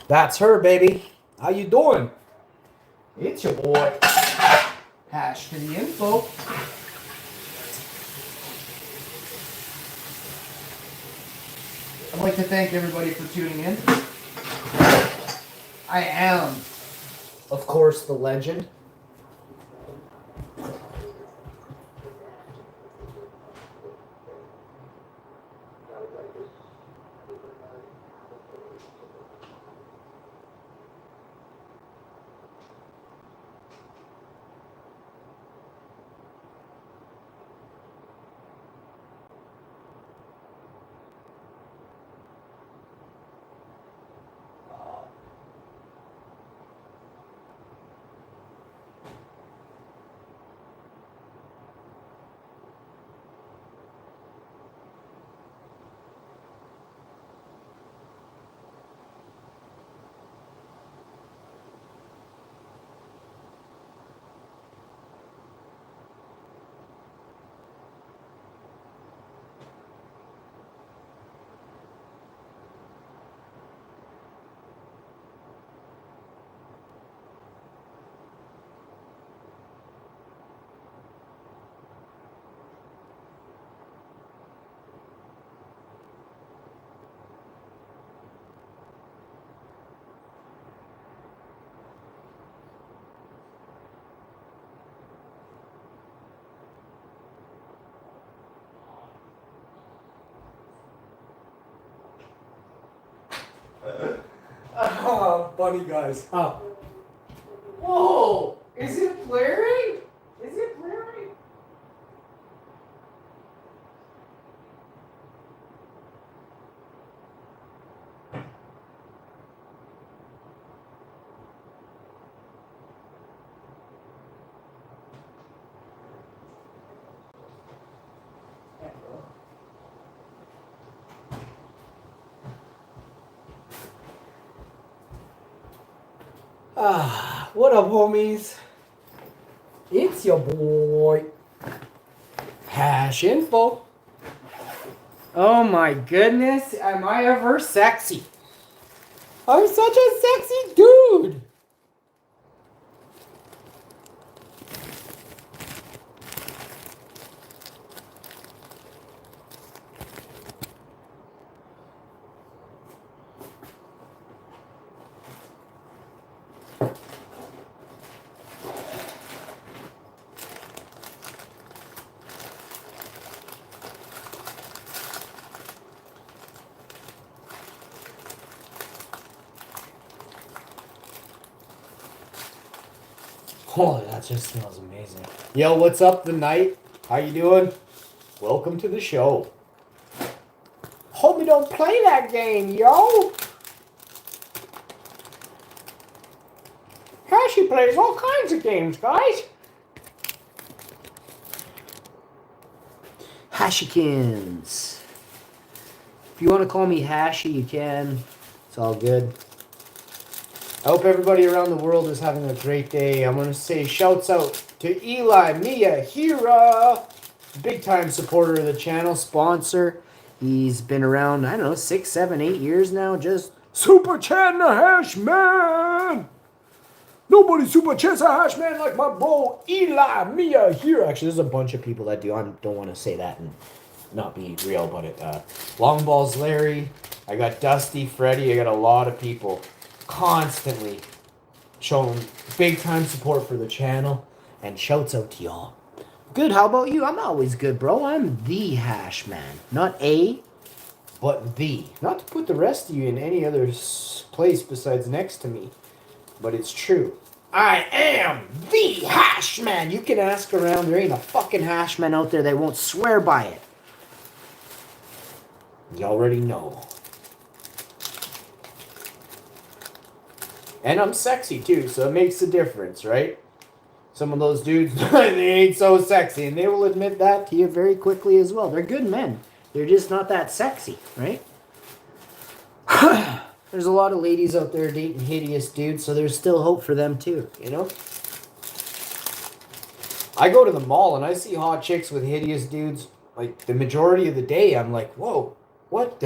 That's her, baby. How you doing? It's your boy. Hash to the info. I'd like to thank everybody for tuning in. I am, of course, the legend. Oh, funny guys. Oh. Whoa! Is it blaring? Is it blaring? What up, homies? It's your boy, Hash Info. Oh my goodness, am I ever sexy? I'm such a sexy dude. Oh, that just smells amazing. Yo, what's up, the night? How you doing? Welcome to the show. Homie, don't play that game, yo. Hashy plays all kinds of games, guys. Hashikins. If you want to call me Hashy, you can. It's all good. I hope everybody around the world is having a great day. I'm going to say shouts out to Eli, Mia, Hira, big time supporter of the channel, sponsor. He's been around, I don't know, 6, 7, 8 years now. Just super chatting a hash man. Nobody super chats a hash man like my bro Eli, Mia, Hira. Actually, there's a bunch of people that do. I don't want to say that and not be real about it. Long Balls Larry. I got Dusty, Freddy. I got a lot of people constantly showing big time support for the channel, and shouts out to y'all. Good, how about you? I'm always good, bro. I'm the hash man. Not a, but the. Not to put the rest of you in any other place besides next to me, but it's true. I am the hash man. You can ask around. There ain't a fucking hash man out there that won't swear by it. You already know. And I'm sexy too, so it makes a difference, right? Some of those dudes, they ain't so sexy, and they will admit that to you very quickly as well. They're good men. They're just not that sexy, right? There's a lot of ladies out there dating hideous dudes, so there's still hope for them too, you know? I go to the mall and I see hot chicks with hideous dudes, like the majority of the day. I'm like, whoa, what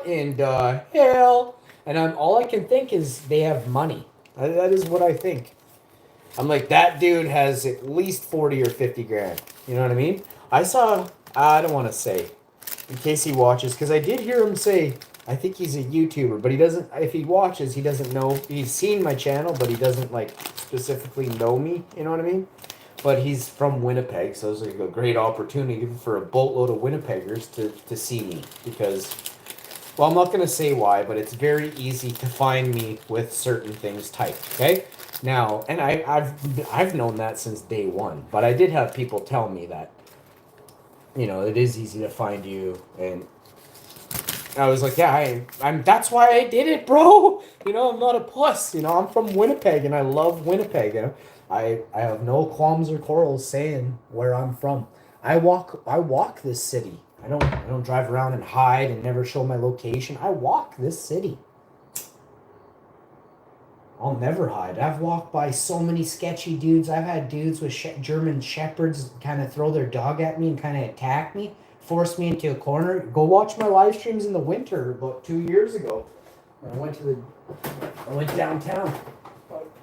in the hell? And all I can think is they have money. That is what I think. I'm like, that dude has at least 40 or 50 grand. You know what I mean? I saw, I don't want to say, in case he watches, because I did hear him say, I think he's a YouTuber, but he doesn't, if he watches, he doesn't know, he's seen my channel, but he doesn't, like, specifically know me, you know what I mean? But he's from Winnipeg, so it's like a great opportunity for a boatload of Winnipeggers to see me, because, well, I'm not going to say why, but it's very easy to find me with certain things typed, okay? Now, and I've known that since day one, but I did have people tell me that, you know, it is easy to find you, and I was like, yeah, I'm. That's why I did it, bro. You know, I'm not a puss. You know, I'm from Winnipeg, and I love Winnipeg. You know, I have no qualms or quarrels saying where I'm from. I walk this city. I don't drive around and hide and never show my location. I walk this city. I'll never hide. I've walked by so many sketchy dudes. I've had dudes with German shepherds kind of throw their dog at me and kind of attack me, force me into a corner. Go watch my live streams in the winter about 2 years ago. I went downtown.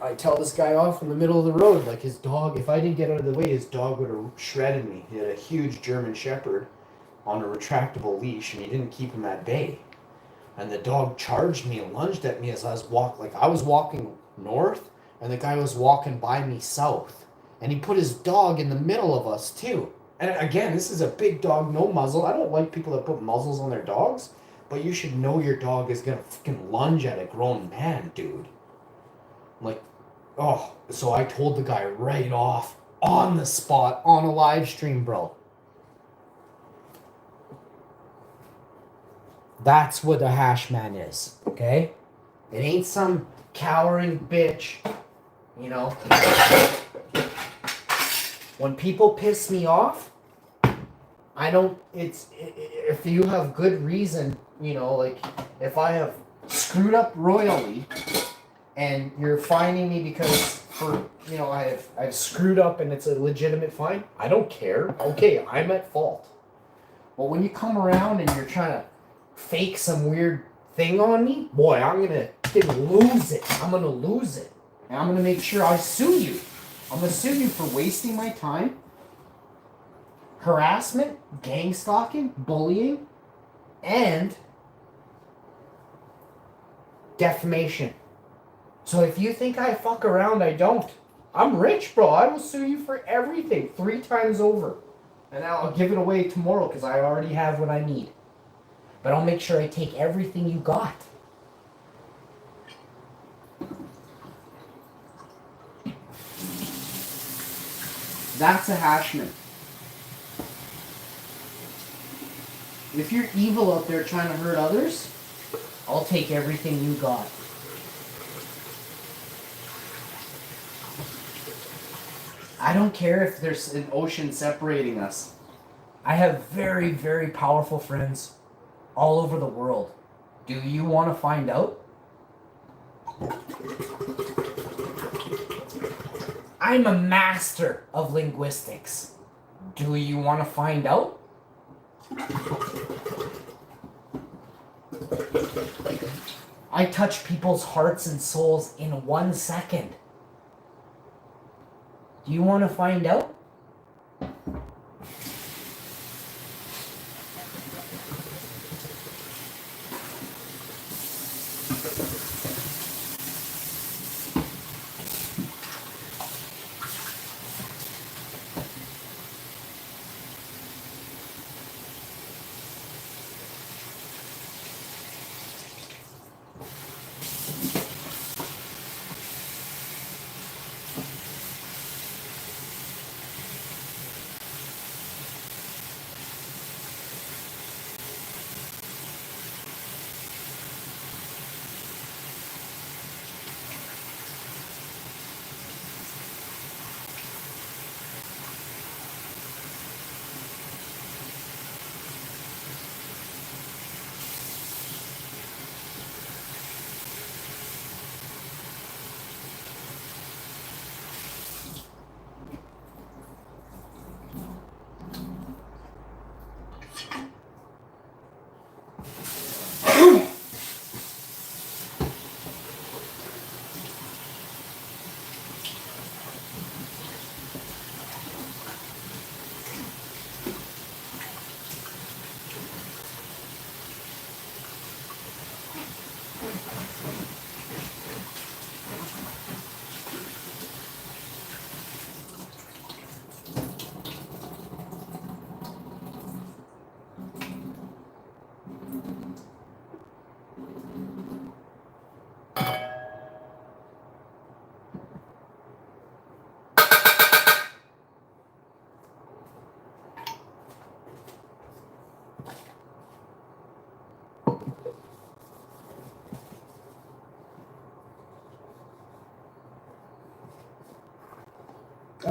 I tell this guy off in the middle of the road, like his dog. If I didn't get out of the way, his dog would have shredded me. He had a huge German shepherd on a retractable leash, and he didn't keep him at bay. And the dog charged me and lunged at me as I was walking north, and the guy was walking by me south. And he put his dog in the middle of us, too. And again, this is a big dog, no muzzle. I don't like people that put muzzles on their dogs, but you should know your dog is gonna fucking lunge at a grown man, dude. I'm like, oh, so I told the guy right off, on the spot, on a live stream, bro. That's what a hash man is, okay? It ain't some cowering bitch, you know? When people piss me off, if you have good reason, you know, like, if I have screwed up royally, and you're fining me because you know, I've screwed up and it's a legitimate fine, I don't care. Okay, I'm at fault. But when you come around and you're trying to fake some weird thing on me, boy, I'm gonna lose it. I'm gonna lose it. And I'm gonna make sure I sue you. I'm gonna sue you for wasting my time, harassment, gang stalking, bullying, and defamation. So if you think I fuck around, I don't. I'm rich, bro. I will sue you for everything 3 times over. And I'll give it away tomorrow because I already have what I need. But I'll make sure I take everything you got. That's a hashman. If you're evil out there trying to hurt others, I'll take everything you got. I don't care if there's an ocean separating us. I have very, very powerful friends all over the world. Do you want to find out? I'm a master of linguistics. Do you want to find out? I touch people's hearts and souls in 1 second. Do you want to find out?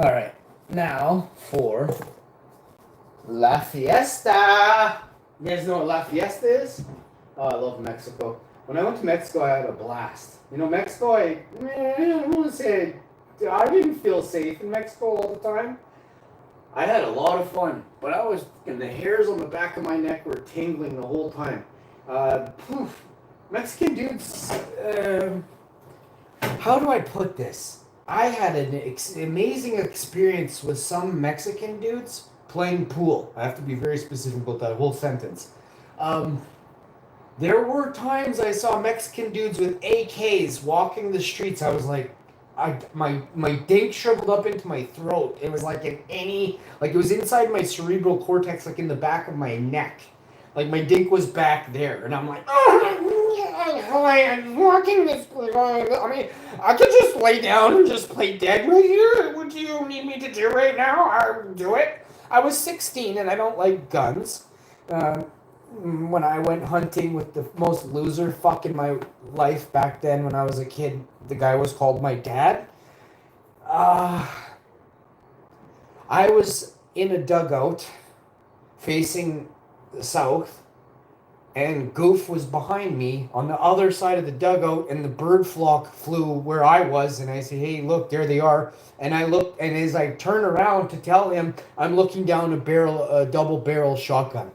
All right, now for La Fiesta. You guys know what La Fiesta is? Oh, I love Mexico. When I went to Mexico, I had a blast. You know, Mexico, I want to say I didn't feel safe in Mexico all the time. I had a lot of fun, but and the hairs on the back of my neck were tingling the whole time. Mexican dudes, how do I put this? I had an amazing experience with some Mexican dudes playing pool. I have to be very specific about that whole sentence. There were times I saw Mexican dudes with AKs walking the streets. I was like, my dink shriveled up into my throat. It was like it was inside my cerebral cortex, like in the back of my neck. Like my dink was back there, and I'm like, oh, I'm walking this. I mean, I could just lay down and just play dead with you. What do you need me to do right now? I'll do it. I was 16 and I don't like guns. When I went hunting with the most loser fuck in my life back then when I was a kid, the guy was called my dad. I was in a dugout facing the south, and Goof was behind me on the other side of the dugout, and the bird flock flew where I was, and I said, hey, look, there they are. And I looked, and as I turn around to tell him, I'm looking down a double barrel shotgun.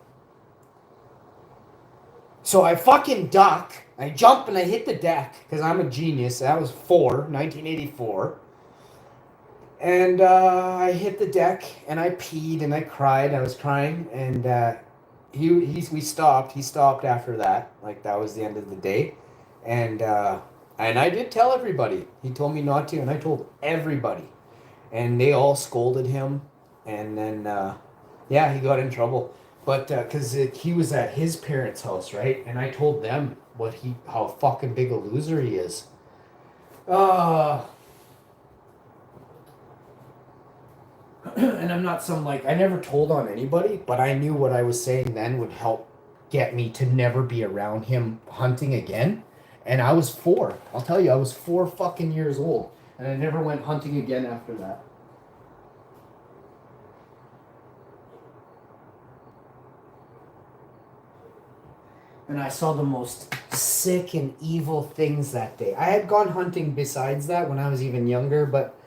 So I fucking duck, I jump and I hit the deck, because I'm a genius. That was 1984. And I hit the deck, and I peed, and I cried. I was crying, and we stopped. He stopped after that. Like, that was the end of the day. And I did tell everybody. He told me not to, and I told everybody. And they all scolded him, and then, he got in trouble. But because he was at his parents' house, right? And I told them how fucking big a loser he is. And I'm not I never told on anybody, but I knew what I was saying then would help get me to never be around him hunting again. And I was 4. I'll tell you, I was 4 fucking years old. And I never went hunting again after that. And I saw the most sick and evil things that day. I had gone hunting besides that when I was even younger, but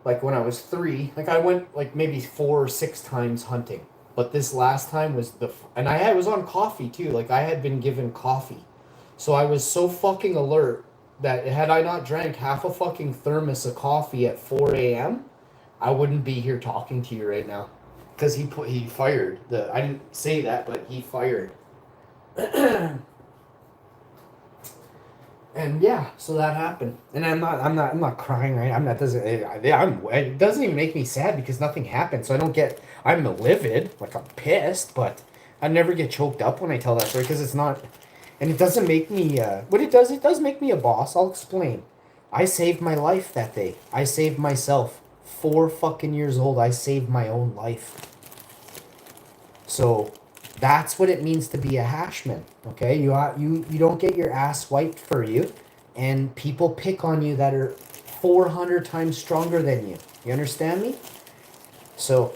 like when I was 3, like I went like maybe 4 or 6 times hunting. But this last time was and I was on coffee too. Like I had been given coffee. So I was so fucking alert that had I not drank half a fucking thermos of coffee at 4 a.m., I wouldn't be here talking to you right now. Because he fired. I didn't say that, but he fired. And yeah, so that happened, and I'm not crying, right? It doesn't even make me sad because nothing happened, so I'm livid, like I'm pissed, but I never get choked up when I tell that story because it's not, and it doesn't make me, it does make me a boss. I'll explain. I saved my life that day. I saved myself. 4 fucking years old, I saved my own life. So that's what it means to be a hashman, okay? You don't get your ass wiped for you, and people pick on you that are 400 times stronger than you. You understand me? So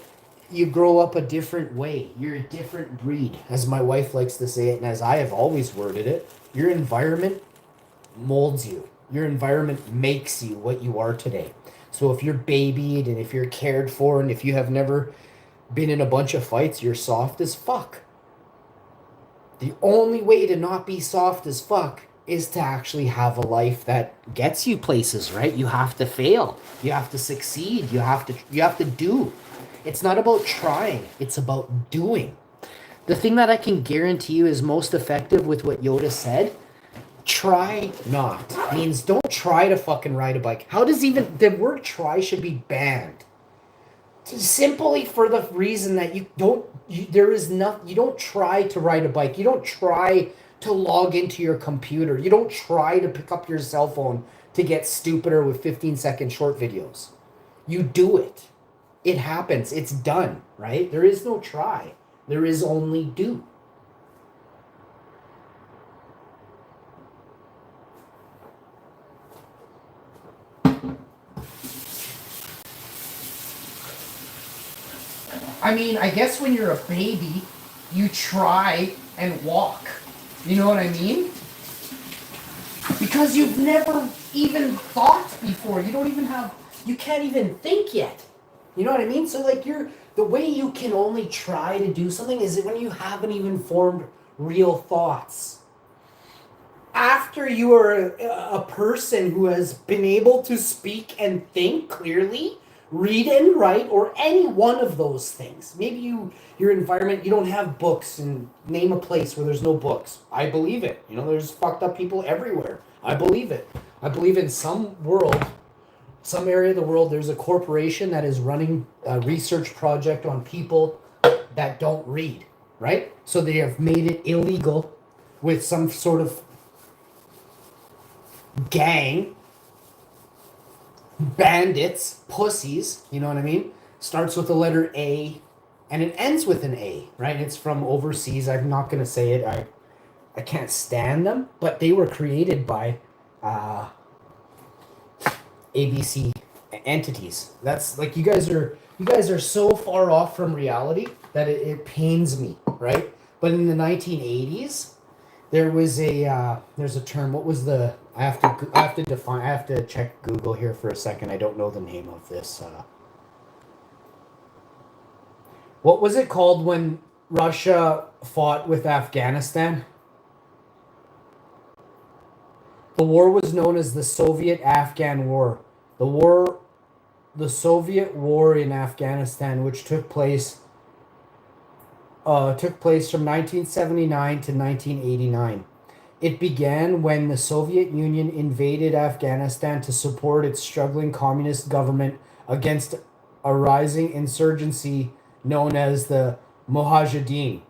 you grow up a different way. You're a different breed, as my wife likes to say it, and as I have always worded it. Your environment molds you. Your environment makes you what you are today. So if you're babied, and if you're cared for, and if you have never been in a bunch of fights, you're soft as fuck. The only way to not be soft as fuck is to actually have a life that gets you places, right? You have to fail. You have to succeed. You have to do. It's not about trying. It's about doing. The thing that I can guarantee you is most effective with what Yoda said, try not. Means don't try to fucking ride a bike. The word try should be banned. Simply for the reason that you don't try to ride a bike. You don't try to log into your computer. You don't try to pick up your cell phone to get stupider with 15-second short videos. You do it. It happens. It's done, right? There is no try. There is only do. I mean, I guess when you're a baby, you try and walk. You know what I mean? Because you've never even thought before. You can't even think yet. You know what I mean? So like the way you can only try to do something is when you haven't even formed real thoughts. After you are a person who has been able to speak and think clearly, read and write, or any one of those things. Maybe your environment, you don't have books, and name a place where there's no books. I believe it. You know, there's fucked up people everywhere. I believe it. I believe in some area of the world, there's a corporation that is running a research project on people that don't read, right? So they have made it illegal with some sort of gang, bandits, pussies, you know what I mean? Starts with the letter A and it ends with an A, right? It's from overseas. I'm not going to say it. I can't stand them, but they were created by ABC entities. That's like you guys are so far off from reality that it pains me, right? But in the 1980s, there's a term. What was the? I have to check Google here for a second. I don't know the name of this. What was it called when Russia fought with Afghanistan? The war was known as the Soviet-Afghan War. The Soviet War in Afghanistan, which took place from 1979 to 1989. It began when the Soviet Union invaded Afghanistan to support its struggling communist government against a rising insurgency known as the Mujahideen.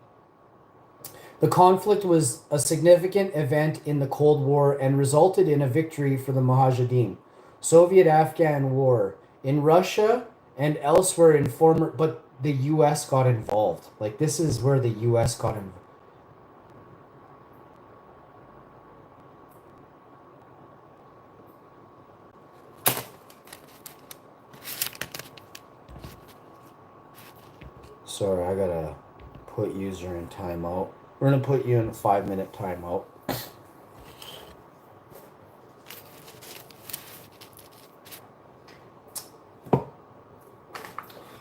The conflict was a significant event in the Cold War and resulted in a victory for the Mujahideen. Soviet-Afghan War. In Russia and elsewhere in but the U.S. got involved. Like, this is where the U.S. got involved. Sorry, I gotta put user in timeout. We're gonna put you in a 5-minute timeout.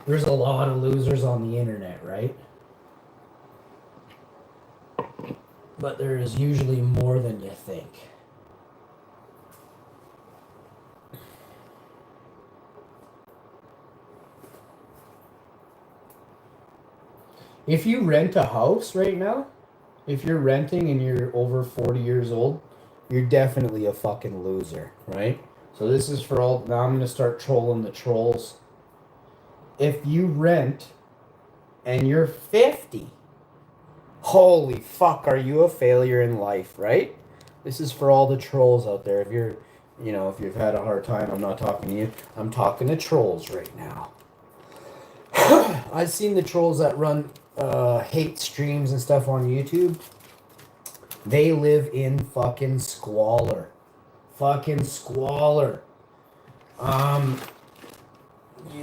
There's a lot of losers on the internet, right? But there is usually more than you think. If you rent a house right now, if you're renting and you're over 40 years old, you're definitely a fucking loser, right? So this is for all. Now I'm going to start trolling the trolls. If you rent and you're 50, holy fuck, are you a failure in life, right? This is for all the trolls out there. If you've had a hard time, I'm not talking to you. I'm talking to trolls right now. I've seen the trolls that run hate streams and stuff on YouTube. They live in fucking squalor. Fucking squalor.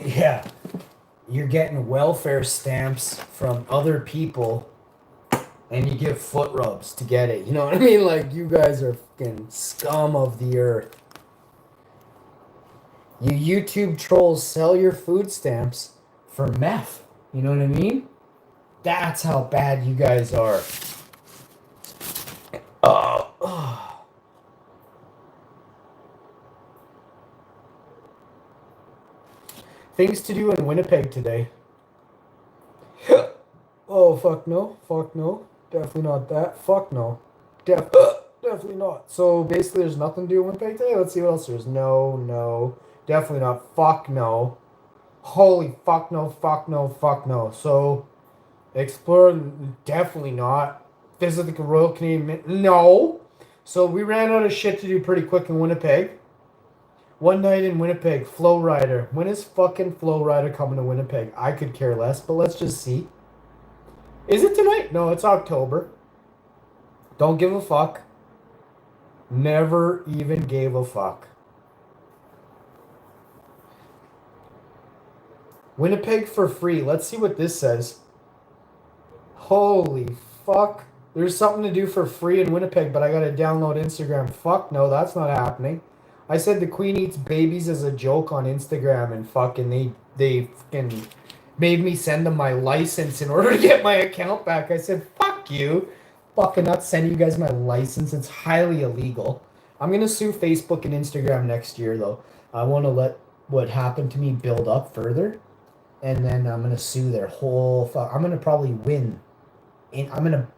Yeah. You're getting welfare stamps from other people and you give foot rubs to get it. You know what I mean? Like, you guys are fucking scum of the earth. You YouTube trolls sell your food stamps for meth. You know what I mean? That's how bad you guys are. Things to do in Winnipeg today. Oh, fuck no. Fuck no. Definitely not that. Fuck no. Definitely not. So basically there's nothing to do in Winnipeg today. Let's see what else there's. No. Definitely not. Fuck no. Holy fuck no. Fuck no. Fuck no. So explore, definitely not. Visit the Royal Canadian Mint, no. So we ran out of shit to do pretty quick in Winnipeg. One night in Winnipeg, Flow Rider. When is fucking Flow Rider coming to Winnipeg? I could care less, but let's just see. Is it tonight? No, it's October. Don't give a fuck. Never even gave a fuck. Winnipeg for free. Let's see what this says. Holy fuck. There's something to do for free in Winnipeg, but I gotta download Instagram. Fuck no, that's not happening. I said the Queen eats babies as a joke on Instagram, and fucking they fucking made me send them my license in order to get my account back. I said, fuck you. Fucking not sending you guys my license. It's highly illegal. I'm gonna sue Facebook and Instagram next year though. I wanna let what happened to me build up further. And then I'm gonna sue their whole I'm gonna probably win. And I'm gonna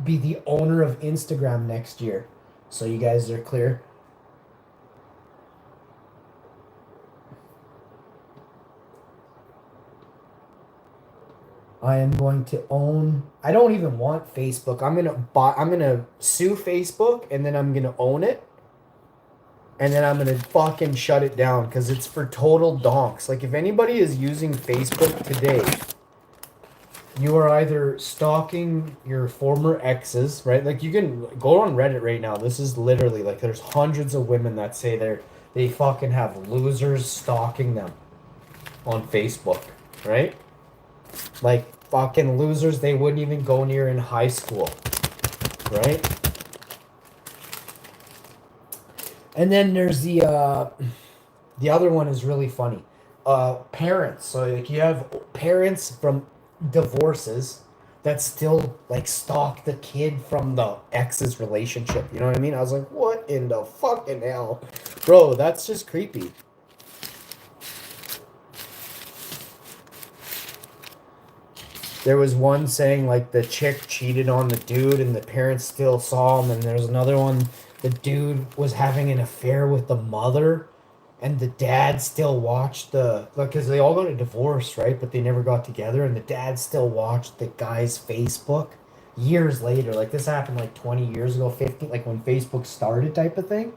be the owner of Instagram next year. So you guys are clear. I am going to own. I don't even want Facebook. I'm gonna sue Facebook, and then I'm gonna own it. And then I'm gonna fucking shut it down because it's for total donks. Like if anybody is using Facebook today, you are either stalking your former exes, right? Like you can go on Reddit right now. This is literally like there's hundreds of women that say they fucking have losers stalking them on Facebook, right? Like fucking losers they wouldn't even go near in high school, right? And then there's the other one is really funny. Parents. So like you have parents from divorces that still like stalk the kid from the ex's relationship. You know what I mean? I was like, what in the fucking hell? Bro, that's just creepy. There was one saying like the chick cheated on the dude and the parents still saw him, and there's another one, the dude was having an affair with the mother and the dad still watched because they all got a divorce, right? But they never got together, and the dad still watched the guy's Facebook years later. Like this happened like 20 years ago, 50, like when Facebook started type of thing.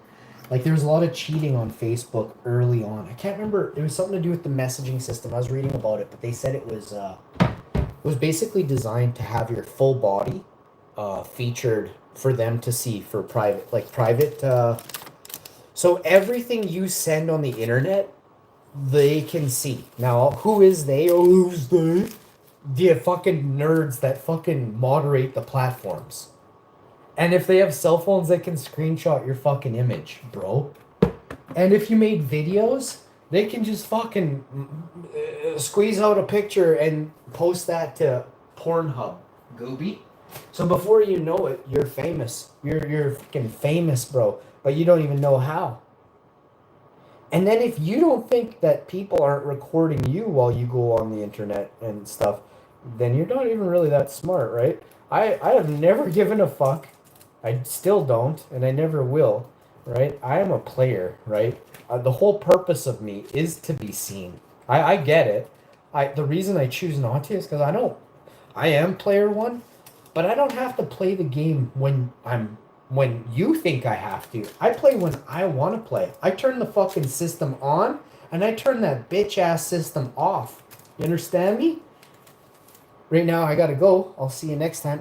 Like there was a lot of cheating on Facebook early on. I can't remember. It was something to do with the messaging system. I was reading about it, but they said it was basically designed to have your full body featured for them to see for private. So everything you send on the internet, they can see. Now, who is they? Oh, who's they? The fucking nerds that fucking moderate the platforms. And if they have cell phones, they can screenshot your fucking image, bro. And if you made videos, they can just fucking squeeze out a picture and post that to Pornhub, Gooby. So before you know it, you're famous. You're fucking famous, bro. But you don't even know how. And then if you don't think that people aren't recording you while you go on the internet and stuff, then you're not even really that smart, right? I have never given a fuck. I still don't, and I never will, right? I am a player, right? The whole purpose of me is to be seen. I get it. The reason I choose not to is because I am player one, but I don't have to play the game when you think I have to. I play when I want to play. I turn the fucking system on, and I turn that bitch ass system off. You understand me? Right now I gotta go. I'll see you next time.